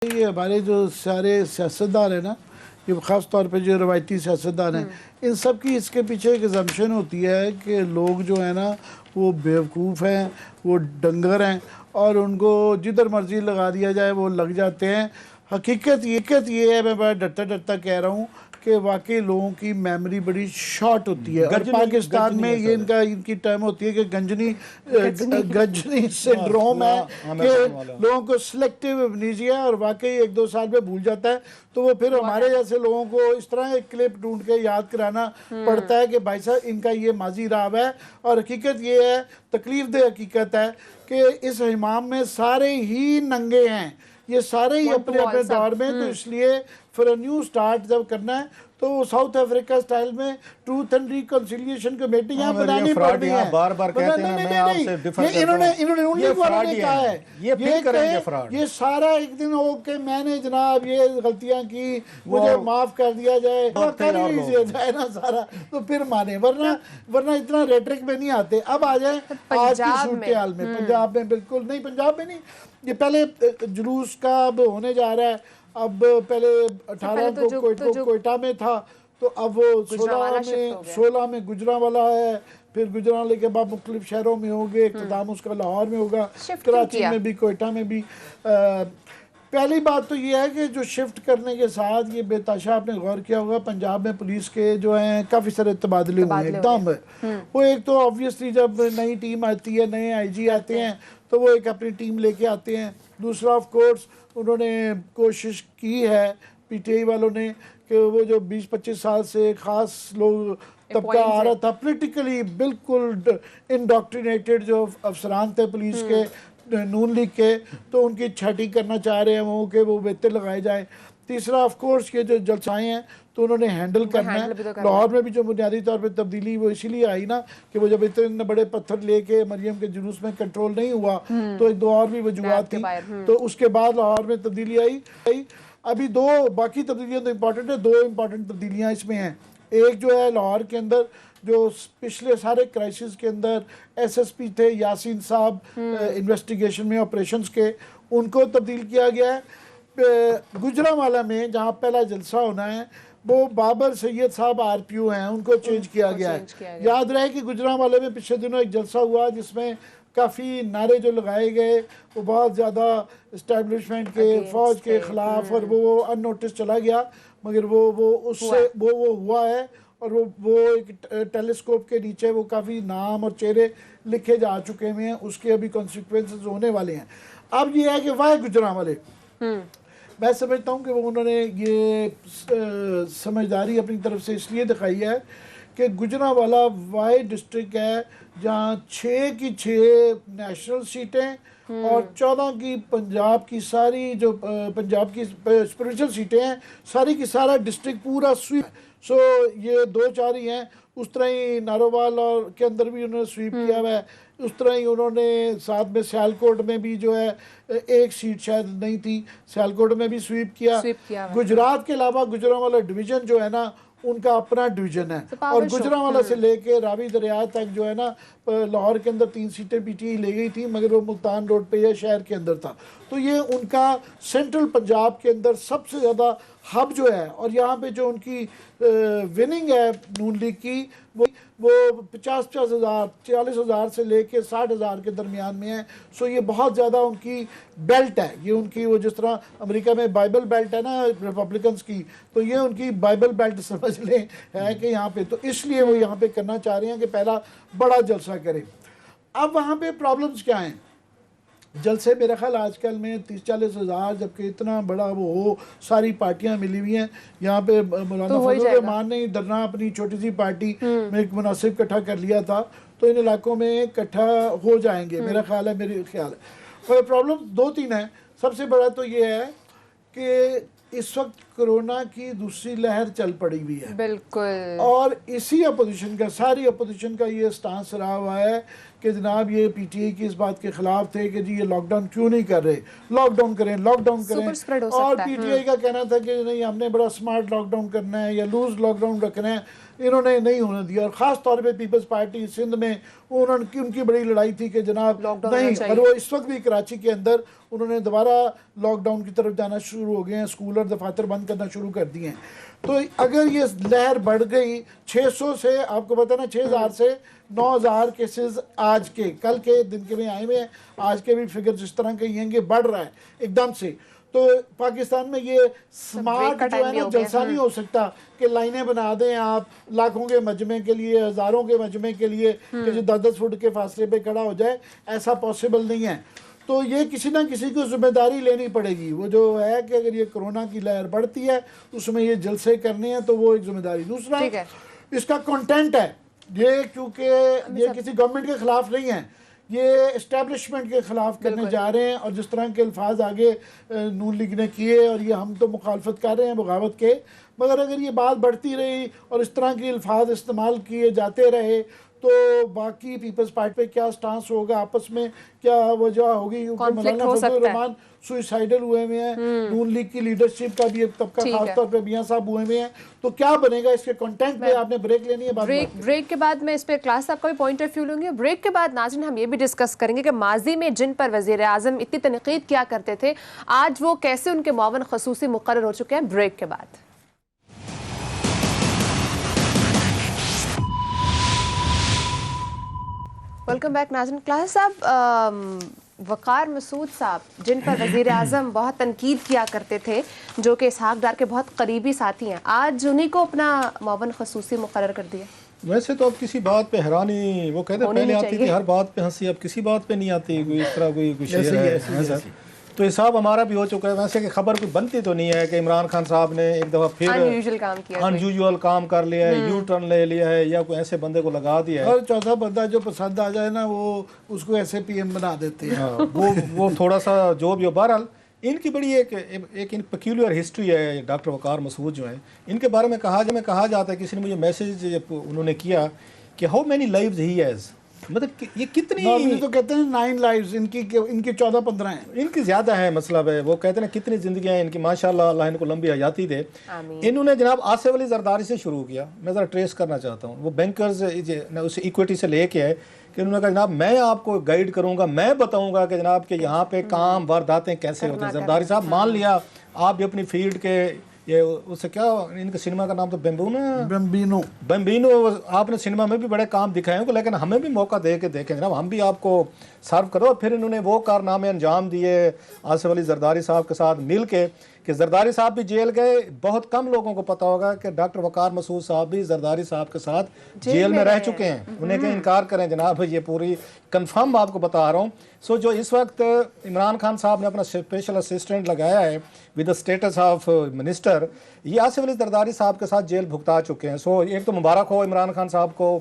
ये हमारे जो सारे सियासतदान हैं ना, ये ख़ास तौर पे जो रवायती सियासतदान हैं, इन सब की इसके पीछे एक असम्पशन होती है कि लोग जो है ना वो बेवकूफ़ हैं, वो डंगर हैं और उनको जिधर मर्ज़ी लगा दिया जाए वो लग जाते हैं। हकीकत ये है, मैं बड़ा डरता डरता कह रहा हूँ कि वाकई लोगों की मेमोरी बड़ी शॉर्ट होती है और पाकिस्तान में ये इनकी टर्म होती है कि गंजनी सिंड्रोम है कि लोगों को सिलेक्टिव अमनीजिया है और वाकई एक दो साल में भूल जाता है। तो वो फिर हमारे जैसे लोगों को इस तरह एक क्लिप ढूंढ के याद कराना पड़ता है कि भाई साहब इनका ये माजी राव है। और हकीकत ये है, तकलीफ दे हकीकत है कि इस हिमाम में सारे ही नंगे हैं, ये सारे ही अपने अपने दौर में। तो इसलिए फिर न्यू स्टार्ट जब करना है तो साउथ अफ्रीका स्टाइल में ट्रूथ एंड रिकंसिलिएशन कमेटी यहाँ बनानी पड़ती है। बार-बार कहते हैं मैं आपसे डिफर करता हूं, इन्होंने उन्हीं वालों ने कहा है ये करेंगे फ्रॉड। ये सारा एक दिन हो के मैंने जनाब ये गलतियां की, मुझे माफ कर दिया जाए, कर लीजिए जाए ना सारा, तो फिर माने, वरना इतना रेटरिक में नहीं आते। अब आ जाए आज की सूरत हाल में। पंजाब में बिल्कुल नहीं, पंजाब में नहीं, ये पहले जुलूस का अब होने जा रहा है। अब पहले 18 को कोयटा में था, तो अब वो 16 में गुजरांवाला है, फिर गुजरांवाले के बाद मुख्तलिफ शहरों में होंगे, इख्तिताम उसका लाहौर में होगा, कराची में भी, कोयटा में भी। पहली बात तो ये है कि जो शिफ्ट करने के साथ ये बेताशा आपने गौर किया होगा, पंजाब में पुलिस के जो हैं काफ़ी सारे तबादले हुए एकदम। वो एक तो ऑब्वियसली जब नई टीम आती है, नए आईजी आते हैं, तो वो एक अपनी टीम लेके आते हैं। दूसरा ऑफ कोर्स उन्होंने कोशिश की है पीटीआई वालों ने कि वो जो 20-25 साल से ख़ास लोग तबका आ रहा था पोलिटिकली बिल्कुल इंडोक्ट्रिनेटेड, जो अफसरान थे पुलिस के नून लीग के, तो उनकी छाटी करना चाह रहे हैं वो कि वो बेहतर लगाए जाए। तीसरा ऑफ कोर्स ये जो जलसाएँ हैं तो उन्होंने हैंडल करना है। लाहौर में भी जो बुनियादी तौर पे तब्दीली वो इसीलिए आई ना कि वो जब इतने बड़े पत्थर लेके मरियम के जुलूस में कंट्रोल नहीं हुआ तो एक दो और भी वजूहत थी, तो उसके बाद लाहौर में तब्दीली आई। अभी दो बाकी तब्दीलियाँ तो इम्पॉर्टेंट है, दो इम्पॉर्टेंट तब्दीलियाँ इसमें हैं। एक जो है लाहौर के अंदर जो पिछले सारे क्राइसिस के अंदर एसएसपी थे यासीन साहब इन्वेस्टिगेशन में ऑपरेशंस के, उनको तब्दील किया गया है। गुजरांवाला में जहाँ पहला जलसा होना है वो बाबर सैयद साहब आरपीओ हैं, उनको चेंज किया गया है। याद रहे कि गुजरांवाले में पिछले दिनों एक जलसा हुआ जिसमें काफ़ी नारे जो लगाए गए वो बहुत ज़्यादा इस्टेब्लिशमेंट के, फ़ौज के ख़िलाफ़, और वो अननोटिस चला गया, मगर वो उससे वो हुआ है। और वो एक टेलीस्कोप के नीचे वो काफ़ी नाम और चेहरे लिखे जा चुके हुए हैं, उसके अभी कॉन्सिक्वेंसेस होने वाले हैं। अब ये है कि वाह गुजरांवाले, मैं समझता हूँ कि वो उन्होंने ये समझदारी अपनी तरफ से इसलिए दिखाई है कि गुजरांवाला वाई डिस्ट्रिक्ट है जहाँ 6 की 6 नेशनल सीटें और 14 की पंजाब की सारी जो पंजाब की स्पिरिचुअल सीटें हैं, सारी की सारा डिस्ट्रिक्ट पूरा स्वीप। सो ये 2-4 ही हैं। उस तरह ही नारोवाल और के अंदर भी उन्होंने स्वीप किया हुआ है। उस तरह ही उन्होंने साथ में सियालकोट में भी जो है एक सीट शायद नहीं थी, सियालकोट में भी स्वीप किया। गुजरात के अलावा गुजरांवाला डिवीज़न जो है ना उनका अपना डिवीज़न है, और गुजरांवाला से लेके रावी दरिया तक जो है ना लाहौर के अंदर 3 सीटें पीटीआई ले गई थी, मगर वो मुल्तान रोड पे या शहर के अंदर था। तो ये उनका सेंट्रल पंजाब के अंदर सबसे ज़्यादा हब जो है, और यहाँ पे जो उनकी विनिंग है नून लीग की वो 50-50 हज़ार 40 हज़ार से लेके 60 हज़ार के दरमियान में है। सो ये बहुत ज़्यादा उनकी बेल्ट है, ये उनकी वो जिस तरह अमेरिका में बाइबल बेल्ट है ना रिपब्लिकन्स की, तो ये उनकी बाइबल बेल्ट समझ लें है कि यहाँ पे, तो इसलिए वो यहाँ पे करना चाह रहे हैं कि पहला बड़ा जलसा करें। अब वहाँ पे प्रॉब्लम्स क्या हैं? जलसे मेरा ख्याल आजकल में 30-40 हज़ार, जबकि इतना बड़ा वो हो, सारी पार्टियां मिली हुई हैं यहाँ पे। मौलाना फजल रहमान ने दरना अपनी छोटी सी पार्टी में एक मुनासिब इकट्ठा कर लिया था, तो इन इलाकों में इकट्ठा हो जाएंगे मेरा ख्याल है, मेरे ख्याल है। और प्रॉब्लम 2-3 है। सबसे बड़ा तो ये है कि इस वक्त कोरोना की दूसरी लहर चल पड़ी हुई है, बिल्कुल, और इसी अपोजिशन का, सारी अपोजिशन का ये स्टांस रहा हुआ है कि जनाब ये पीटीआई की इस बात के खिलाफ थे कि जी ये लॉकडाउन क्यों नहीं कर रहे, लॉकडाउन करें, लॉकडाउन सुपर स्प्रेड करें। हो और सकता है। पीटीआई का कहना था कि नहीं हमने बड़ा स्मार्ट लॉकडाउन करना है या लूज लॉकडाउन रखना है, इन्होंने नहीं होने दिया। और ख़ास तौर पे पीपल्स पार्टी सिंध में उनकी बड़ी लड़ाई थी कि जनाब लॉकडाउन नहीं, होना और वो इस वक्त भी कराची के अंदर उन्होंने दोबारा लॉकडाउन की तरफ जाना शुरू हो गए हैं, स्कूल और दफातर बंद करना शुरू कर दिए हैं। तो अगर ये लहर बढ़ गई 600 से, आपको पता ना 6000 से 9000 केसेस आज के कल के दिन के में आए हुए हैं, आज के भी फिगर जिस तरह के ये हैं कि बढ़ रहा है एकदम से। तो पाकिस्तान में ये स्मार्ट जो है ना जलसा नहीं हो सकता कि लाइनें बना दें आप लाखों के मजमे के लिए, हज़ारों के मजमे के लिए कि जो 10-10 फुट के फासले पे खड़ा हो जाए, ऐसा पॉसिबल नहीं है। तो ये किसी ना किसी को जिम्मेदारी लेनी पड़ेगी। वो जो है कि अगर ये कोरोना की लहर बढ़ती है उसमें ये जलसे करने हैं तो वो एक जिम्मेदारी। दूसरा इसका कंटेंट है ये, क्योंकि ये किसी गवर्नमेंट के खिलाफ नहीं है, ये इस्टेब्लिशमेंट के खिलाफ करने जा रहे हैं। और जिस तरह के अल्फाज आगे नून लीग ने किए, और ये हम तो मुखालफत कर रहे हैं बगावत के, मगर अगर ये बात बढ़ती रही और इस तरह के अल्फाज इस्तेमाल किए जाते रहे तो बाकी पीपल्स पार्टी पे क्या स्टांस होगा, आपस में क्या वजह होगी। क्योंकि मौलाना फजलुर रहमान सुसाइडल हुए हुए हैं, नून लीग की लीडरशिप का भी एक तबका खासतौर पे मियां साहब हुए हुए हैं। तो क्या बनेगा इसके कंटेंट पे? आपने ब्रेक लेनी है, ब्रेक के बाद मैं इस पे क्लास साहब का भी पॉइंट ऑफ व्यू लूंगी। ब्रेक के बाद नाज़रीन हम ये भी डिस्कस करेंगे कि माजी में जिन पर वज़ीर आज़म इतनी तनकीद किया करते थे, आज वो कैसे उनके मुआवन ख़ुसूसी मुक़र्रर हो चुके हैं। ब्रेक के बाद वेलकम बैक नाज़रीन। क्लास साहब, वक़ार मसूद साहब जिन पर वज़ीर आज़म बहुत तनकीद किया करते थे, जो कि इसहाक डार के बहुत करीबी साथी हैं, आज उन्हीं को अपना मुआवन ख़ुसूसी मुक़र्रर कर दिया। वैसे तो अब किसी बात पे हैरानी, वो कहते पहले आती थी हर बात पे हंसी, अब किसी बात पे नहीं आती। कोई इस तरह कोई शेर है तो हिसाब हमारा भी हो चुका है। वैसे कि खबर कोई बनती तो नहीं है कि इमरान खान साहब ने एक दफ़ा फिर अनयूजुअल काम कर लिया है, यू टर्न ले लिया है, या कोई ऐसे बंदे को लगा दिया है। और चौथा बंदा जो पसंद आ जाए ना वो उसको ऐसे पीएम बना देते हैं। वो थोड़ा सा जो भी हो। बहरहाल इनकी बड़ी एक पेक्यूलियर हिस्ट्री है। डॉक्टर वक़ार मसूद जो है, इनके बारे में कहा जाता है, किसी ने मुझे मैसेज उन्होंने किया कि how many lives he has, मतलब ये कितनी, तो कहते हैं 9 लाइव्स, इनकी 14-15 हैं, इनकी ज़्यादा है। मतलब है वो कहते हैं ना कितनी ज़िंदगियाँ हैं इनकी, माशाल्लाह, अल्लाह इनको लंबी हयाती दे। इन्होंने जनाब आसिफ अली जरदारी से शुरू किया। मैं ज़रा ट्रेस करना चाहता हूँ। वो बैंकर्स उस इक्विटी से लेके है कि उन्होंने कहा जनाब मैं आपको गाइड करूँगा, मैं बताऊँगा कि जनाब के यहाँ पे काम वारदातें कैसे होते हैं। जरदारी साहब मान लिया आप भी अपनी फील्ड के, ये उससे क्या, इनके सिनेमा का नाम तो बम्बीनो, आपने सिनेमा में भी बड़े काम दिखाए हैं, लेकिन हमें भी मौका दे के देखें जनाब, हम भी आपको सर्व करो। फिर इन्होंने वो कारनामे अंजाम दिए आसिफ अली जरदारी साहब के साथ मिल के कि जरदारी साहब भी जेल गए। बहुत कम लोगों को पता होगा कि डॉक्टर वक़ार मसूद साहब भी जरदारी साहब के साथ जेल में रह चुके हैं। उन्हें कहीं इनकार करें जनाब, ये पूरी कंफर्म आपको बता रहा हूँ। सो जो इस वक्त इमरान खान साहब ने अपना स्पेशल असिस्टेंट लगाया है with the status of minister, ये आसिफ अली जरदारी साहब के साथ जेल भुगता चुके हैं। सो एक तो मुबारक हो इमरान खान साहब को